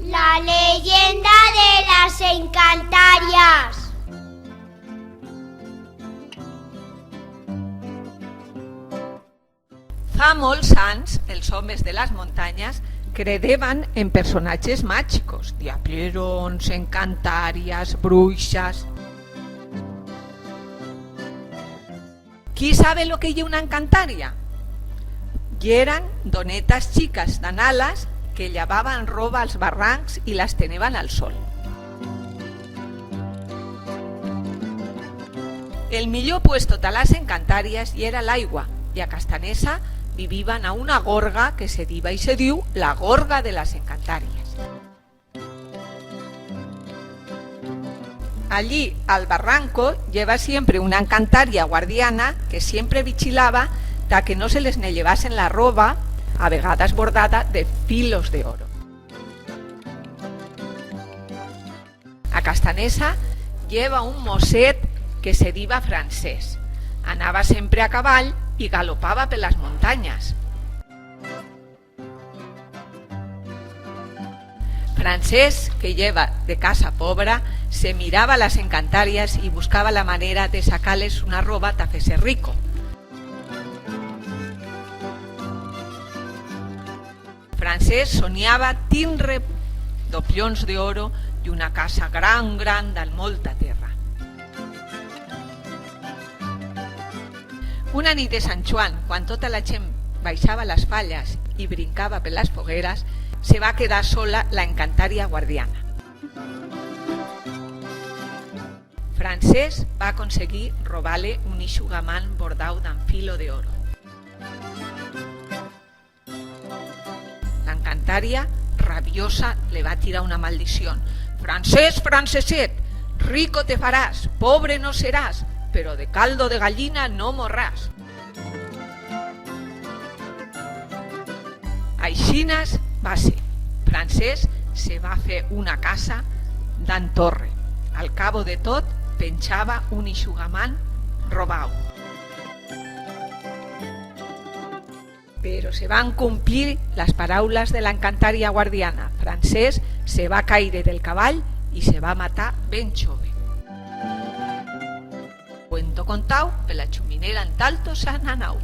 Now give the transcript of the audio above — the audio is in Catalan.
La leyenda de las encantarias. Fa molts anys, els homes de les muntanyes credeven en personatges màgicos, diablerons, encantàries, bruixes. Qui sabe lo que hi ha una encantària? I eren donetes xiques d'anales que llevaven roba als barrancs i les teneven al sol. El millor puesto de les encantàries hi era l'aigua, i a Castanesa viviven a una gorga que se diva i se diu la gorga de les encantàries. Allí, al barranco, lleva siempre una encantaria guardiana que siempre vigilaba de que no se les ne llevasen la roba, a vegades bordada de filos de oro. A Castanesa lleva un mosset que se diva Francés. Anava sempre a cavall i galopava per les muntanyes. Francés, que lleva de casa pobra, se mirava les encantàries i buscava la manera de sacar-les una roba ta fer-se rico. Francés soñava tindre doblons d'oro i una casa gran amb molta terra. Una nit de Sant Joan, quan tota la gent baixava les falles i brincava per les fogueres, se va quedar sola la encantària guardiana. Francés va aconseguir robar-li un eixugamant bordau d'en filo d'oro. L'encantària, rabiosa, le va tirar una maldició. «Francés, Franceset, rico te faràs, pobre no seràs, però de caldo de gallina no morràs». Aixinas va ser. Francés se va fer una casa d'en torre. Al cabo de tot, penjava un eixugamant robau. Però se van complir les paraules de l'encantària guardiana. Francés se va caure del cavall i se va matar ben jove. Cuento contau per la xuminera en Talto San Anau.